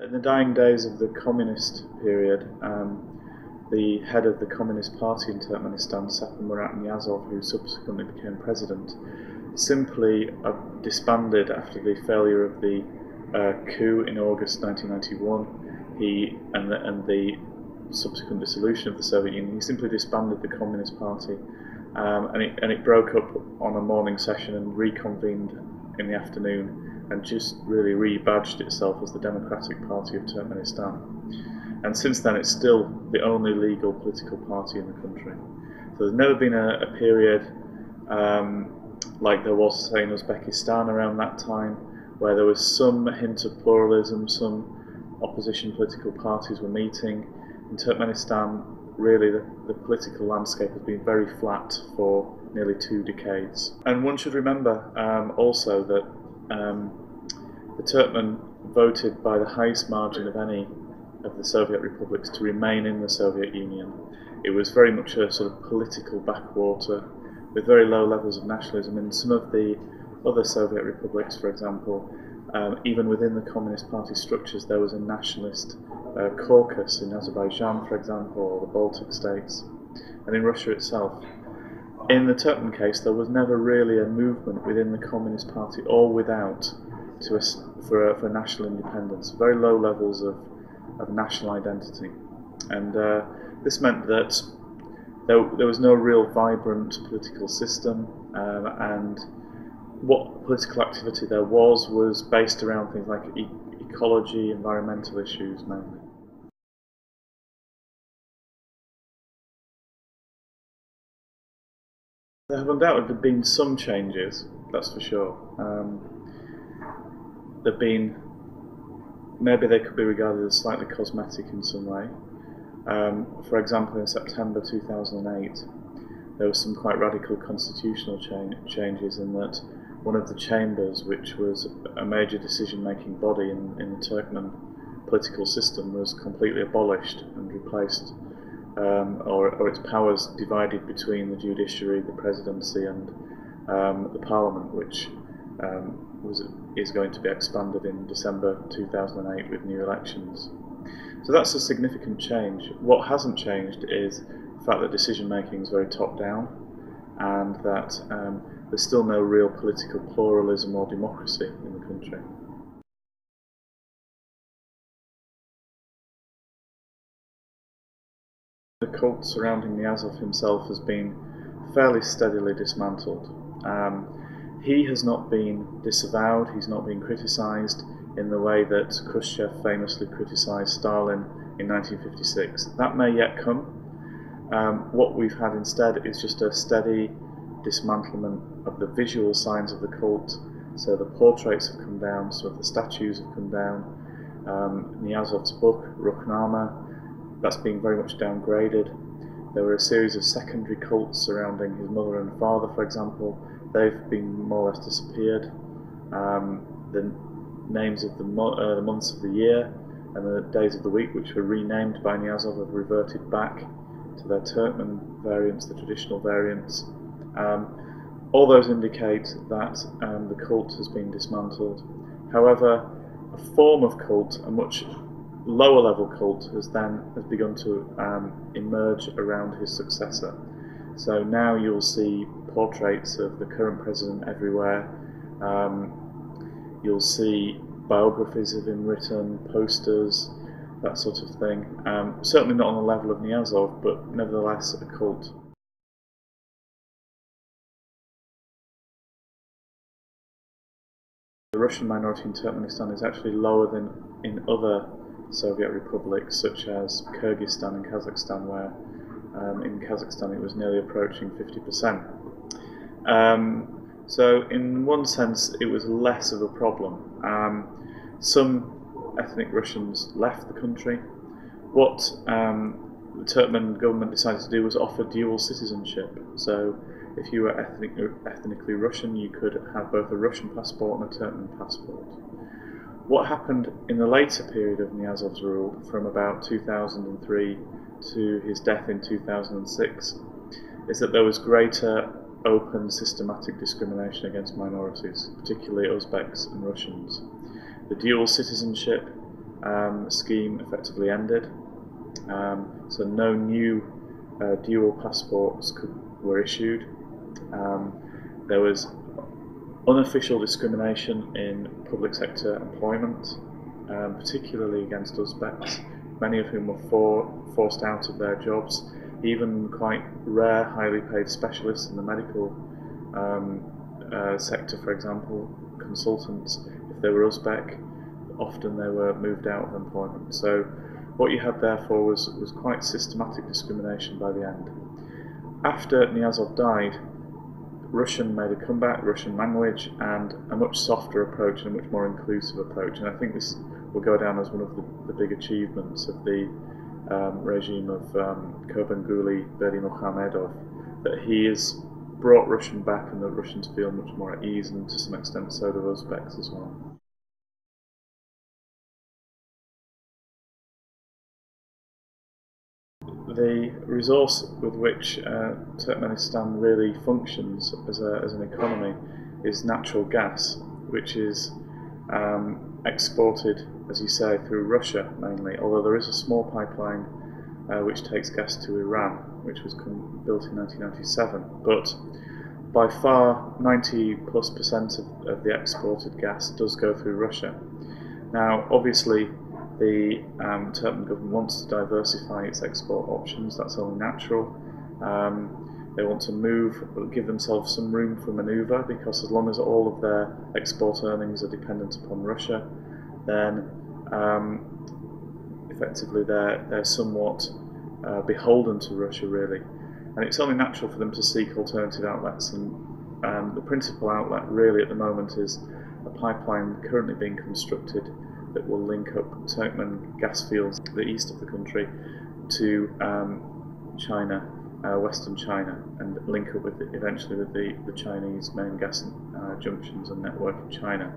In the dying days of the communist period, the head of the Communist Party in Turkmenistan, Murat Niyazov, who subsequently became president, simply disbanded after the failure of the coup in August 1991. And the subsequent dissolution of the Soviet Union. He simply disbanded the Communist Party, and it broke up on a morning session and reconvened in the afternoon, and just really rebadged itself as the Democratic Party of Turkmenistan. And since then it's still the only legal political party in the country. So there's never been a period like there was, say, in Uzbekistan around that time, where there was some hint of pluralism, some opposition political parties were meeting. In Turkmenistan, really the political landscape has been very flat for nearly 2 decades. And one should remember also that the Turkmen voted by the highest margin of any of the Soviet republics to remain in the Soviet Union. It was very much a sort of political backwater with very low levels of nationalism. In some of the other Soviet republics, for example, even within the Communist Party structures, there was a nationalist caucus in Azerbaijan, for example, or the Baltic states, and in Russia itself. In the Turkmen case, there was never really a movement within the Communist Party or without for national independence. Very low levels of national identity, and this meant that there was no real vibrant political system, and what political activity there was based around things like ecology, environmental issues mainly. There have undoubtedly been some changes, that's for sure. There've been, maybe they could be regarded as slightly cosmetic in some way. For example, in September 2008, there were some quite radical constitutional changes in that one of the chambers, which was a major decision-making body in the Turkmen political system, was completely abolished and replaced, or its powers divided between the judiciary, the presidency, and the parliament, which is going to be expanded in December 2008 with new elections. So that's a significant change. What hasn't changed is the fact that decision-making is very top-down, and that there's still no real political pluralism or democracy in the country. The cult surrounding Niyazov himself has been fairly steadily dismantled. He has not been disavowed, he's not been criticised in the way that Khrushchev famously criticised Stalin in 1956. That may yet come. What we've had instead is just a steady dismantlement of the visual signs of the cult. So the portraits have come down, some of the statues have come down. Niyazov's book, Ruhnama, that's been very much downgraded. There were a series of secondary cults surrounding his mother and father, for example. They've been more or less disappeared. The names of the months of the year and the days of the week, which were renamed by Niyazov, have reverted back to their Turkmen variants, the traditional variants. All those indicate that the cult has been dismantled. However, a form of cult, a much lower level cult, has begun to emerge around his successor. So now you'll see portraits of the current president everywhere. You'll see biographies of him written, posters, that sort of thing. Certainly not on the level of Niyazov, but nevertheless a cult. The Russian minority in Turkmenistan is actually lower than in other Soviet republics, such as Kyrgyzstan and Kazakhstan, where in Kazakhstan it was nearly approaching 50%. So in one sense it was less of a problem. Some ethnic Russians left the country. What the Turkmen government decided to do was offer dual citizenship. So if you were ethnically Russian, you could have both a Russian passport and a Turkmen passport. What happened in the later period of Niyazov's rule, from about 2003 to his death in 2006, is that there was greater open, systematic discrimination against minorities, particularly Uzbeks and Russians. The dual citizenship scheme effectively ended. So no new dual passports were issued. There was unofficial discrimination in public sector employment, particularly against Uzbeks, many of whom were forced out of their jobs. Even quite rare, highly paid specialists in the medical sector, for example, consultants, if they were Uzbek, often they were moved out of employment. So what you had therefore was quite systematic discrimination by the end. After Niyazov died, Russian made a comeback, Russian language, and a much softer approach and a much more inclusive approach. And I think this will go down as one of the big achievements of the regime of Kurbanguly Berdimuhamedov, that he has brought Russian back and that Russians feel much more at ease, and to some extent so do Uzbeks as well. The resource with which Turkmenistan really functions as an economy is natural gas, which is exported, as you say, through Russia mainly, although there is a small pipeline which takes gas to Iran, which was built in 1997. But by far 90+% of the exported gas does go through Russia. Now obviously the Turkmen government wants to diversify its export options. That's only natural. They want to give themselves some room for manoeuvre, because as long as all of their export earnings are dependent upon Russia, then effectively they're somewhat beholden to Russia, really. And it's only natural for them to seek alternative outlets, and the principal outlet really at the moment is a pipeline currently being constructed that will link up Turkmen gas fields to the east of the country to China, western China, and link up with eventually with the Chinese main gas junctions and network in China.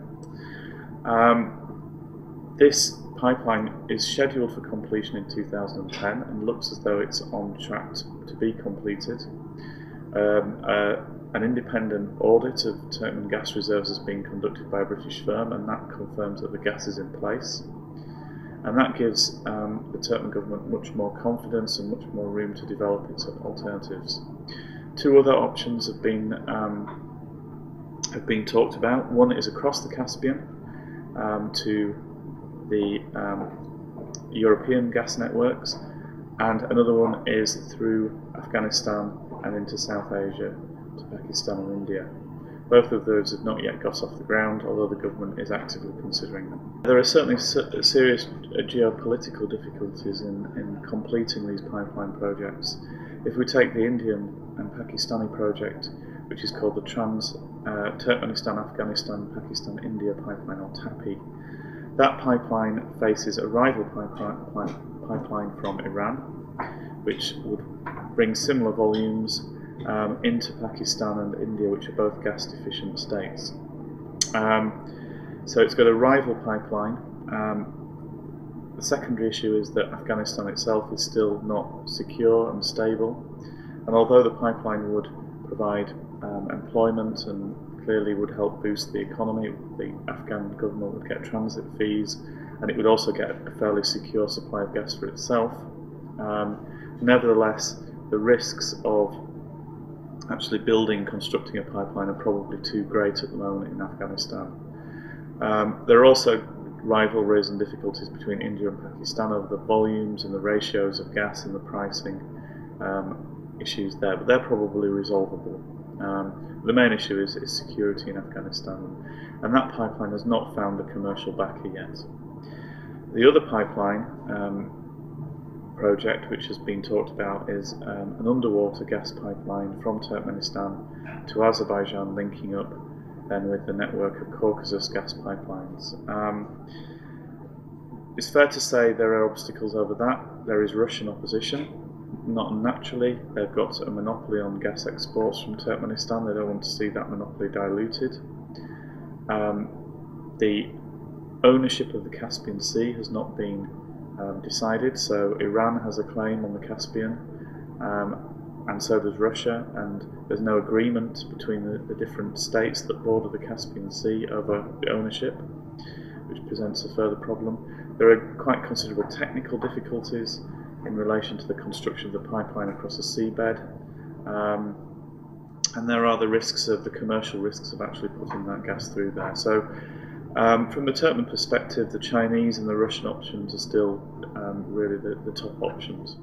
This pipeline is scheduled for completion in 2010 and looks as though it's on track to be completed. An independent audit of Turkmen gas reserves is being conducted by a British firm, and that confirms that the gas is in place. And that gives the Turkmen government much more confidence and much more room to develop its alternatives. Two other options have been talked about. One is across the Caspian to the European gas networks, and another one is through Afghanistan and into South Asia to Pakistan and India. Both of those have not yet got off the ground, although the government is actively considering them. There are certainly serious geopolitical difficulties in completing these pipeline projects. If we take the Indian and Pakistani project, which is called the Turkmenistan, Afghanistan, Pakistan, India pipeline, or TAPI, that pipeline faces a rival pipeline from Iran, which would bring similar volumes into Pakistan and India, which are both gas deficient states. So it's got a rival pipeline. The secondary issue is that Afghanistan itself is still not secure and stable, and although the pipeline would provide employment and clearly would help boost the economy, the Afghan government would get transit fees, and it would also get a fairly secure supply of gas for itself. Nevertheless, the risks of actually constructing a pipeline are probably too great at the moment in Afghanistan. There are also rivalries and difficulties between India and Pakistan over the volumes and the ratios of gas and the pricing issues there, but they're probably resolvable. The main issue is security in Afghanistan, and that pipeline has not found a commercial backer yet. The other pipeline project which has been talked about is an underwater gas pipeline from Turkmenistan to Azerbaijan, linking up then with the network of Caucasus gas pipelines. It's fair to say there are obstacles over that. There is Russian opposition, not unnaturally. They've got a monopoly on gas exports from Turkmenistan. They don't want to see that monopoly diluted. The ownership of the Caspian Sea has not been decided, so Iran has a claim on the Caspian, and so does Russia, and there's no agreement between the different states that border the Caspian Sea over the ownership. which presents a further problem. There are quite considerable technical difficulties in relation to the construction of the pipeline across the seabed, and there are the commercial risks of actually putting that gas through there. So from the Turkmen perspective, the Chinese and the Russian options are still really the top options.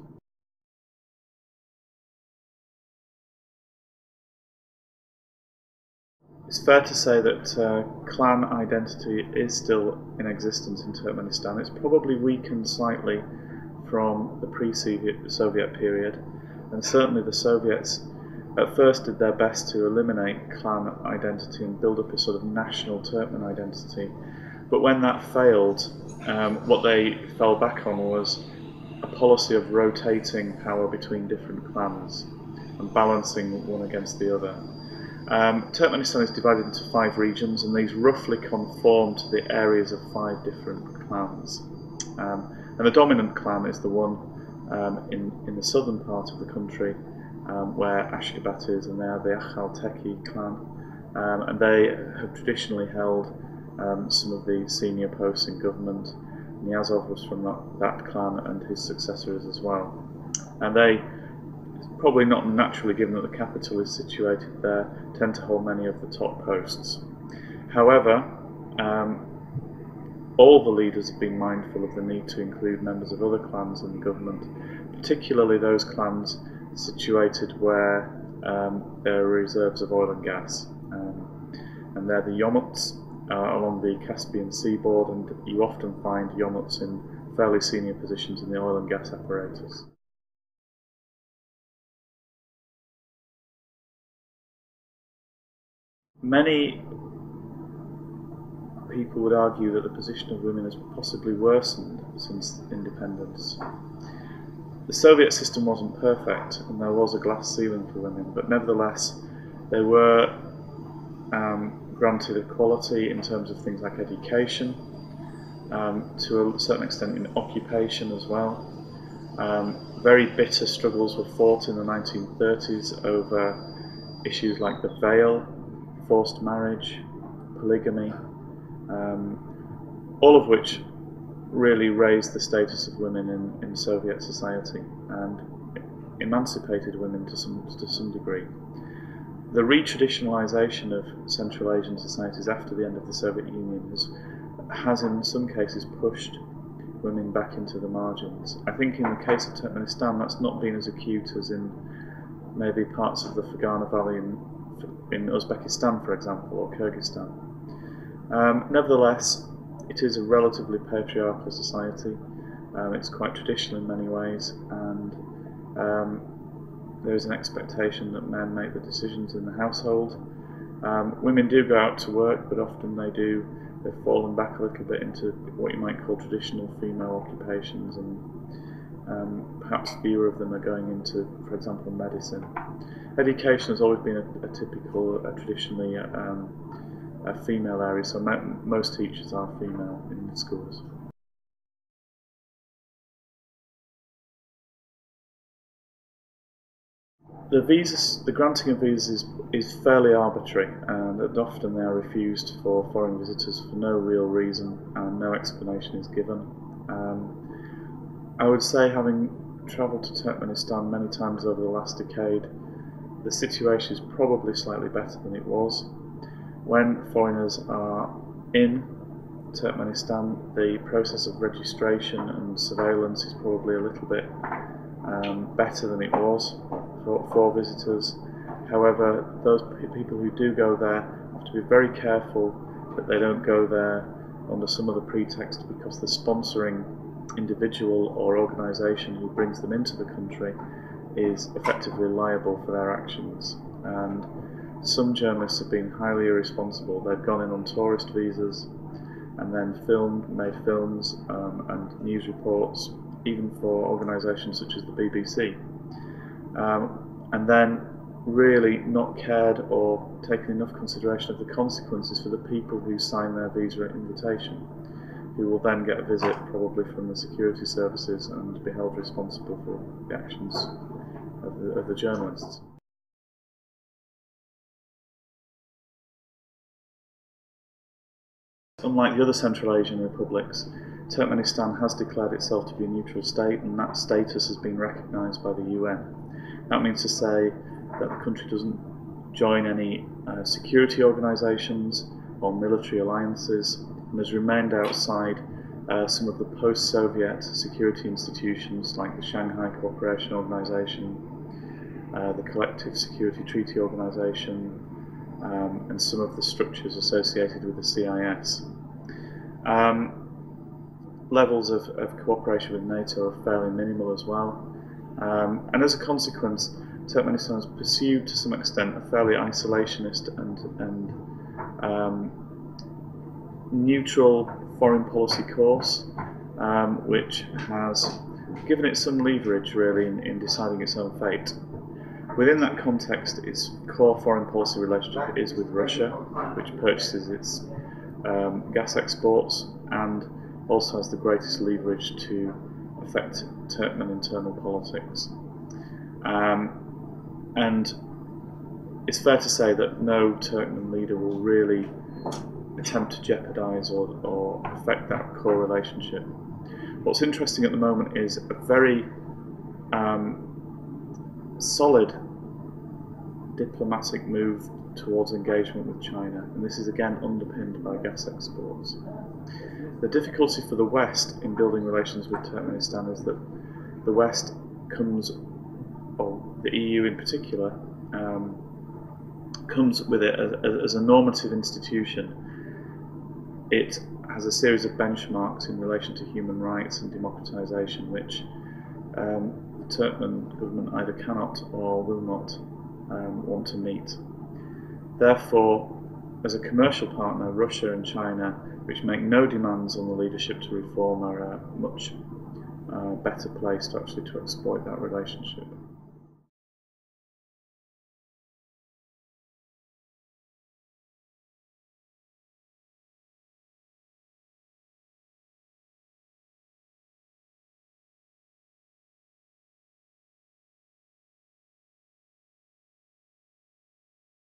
It's fair to say that clan identity is still in existence in Turkmenistan. It's probably weakened slightly from the pre-Soviet period, and certainly the Soviets at first did their best to eliminate clan identity and build up a sort of national Turkmen identity. But when that failed, what they fell back on was a policy of rotating power between different clans and balancing one against the other. Turkmenistan is divided into 5 regions, and these roughly conform to the areas of 5 different clans. And the dominant clan is the one in the southern part of the country, where Ashgabat is, and they are the Akhalteki clan, and they have traditionally held some of the senior posts in government. Niazov was from that clan, and his successors as well. And they, probably not naturally given that the capital is situated there, tend to hold many of the top posts. However, all the leaders have been mindful of the need to include members of other clans in the government, particularly those clans situated where there are reserves of oil and gas. And they're the Yomuts along the Caspian seaboard, and you often find Yomuts in fairly senior positions in the oil and gas apparatus. Many people would argue that the position of women has possibly worsened since independence. The Soviet system wasn't perfect, and there was a glass ceiling for women, but nevertheless they were granted equality in terms of things like education, to a certain extent in occupation as well. Very bitter struggles were fought in the 1930s over issues like the veil, forced marriage, polygamy, all of which really raised the status of women in Soviet society and emancipated women to some degree. The re-traditionalization of Central Asian societies after the end of the Soviet Union has in some cases pushed women back into the margins. I think in the case of Turkmenistan that's not been as acute as in maybe parts of the Fergana Valley in Uzbekistan, for example, or Kyrgyzstan. Nevertheless, it is a relatively patriarchal society. It's quite traditional in many ways, and there is an expectation that men make the decisions in the household. Women do go out to work, but often they've fallen back a little bit into what you might call traditional female occupations, and perhaps fewer of them are going into, for example, medicine. Education has always been a traditionally a female area, so most teachers are female in the schools. The granting of visas is fairly arbitrary, and often they are refused for foreign visitors for no real reason, and no explanation is given. I would say, having travelled to Turkmenistan many times over the last decade, the situation is probably slightly better than it was. When foreigners are in Turkmenistan, the process of registration and surveillance is probably a little bit better than it was for visitors. However, those people who do go there have to be very careful that they don't go there under some other pretext, because the sponsoring individual or organisation who brings them into the country is effectively liable for their actions. And some journalists have been highly irresponsible. They've gone in on tourist visas and then made films and news reports, even for organisations such as the BBC, and then really not cared or taken enough consideration of the consequences for the people who sign their visa invitation, who will then get a visit probably from the security services and be held responsible for the actions of the journalists. Unlike the other Central Asian republics, Turkmenistan has declared itself to be a neutral state, and that status has been recognised by the UN. That means to say that the country doesn't join any security organisations or military alliances, and has remained outside some of the post-Soviet security institutions like the Shanghai Cooperation Organisation, the Collective Security Treaty Organisation, and some of the structures associated with the CIS. Levels of cooperation with NATO are fairly minimal as well, and as a consequence, Turkmenistan has pursued to some extent a fairly isolationist and neutral foreign policy course, which has given it some leverage really in deciding its own fate. Within that context, its core foreign policy relationship is with Russia, which purchases its gas exports and also has the greatest leverage to affect Turkmen internal politics. And it's fair to say that no Turkmen leader will really attempt to jeopardise or affect that core relationship. What's interesting at the moment is a very solid diplomatic move towards engagement with China, and this is again underpinned by gas exports. The difficulty for the West in building relations with Turkmenistan is that the West comes, or the EU in particular, comes with it as a normative institution. It has a series of benchmarks in relation to human rights and democratisation, which the Turkmen government either cannot or will not want to meet. Therefore, as a commercial partner, Russia and China, which make no demands on the leadership to reform, are a much better place to actually exploit that relationship.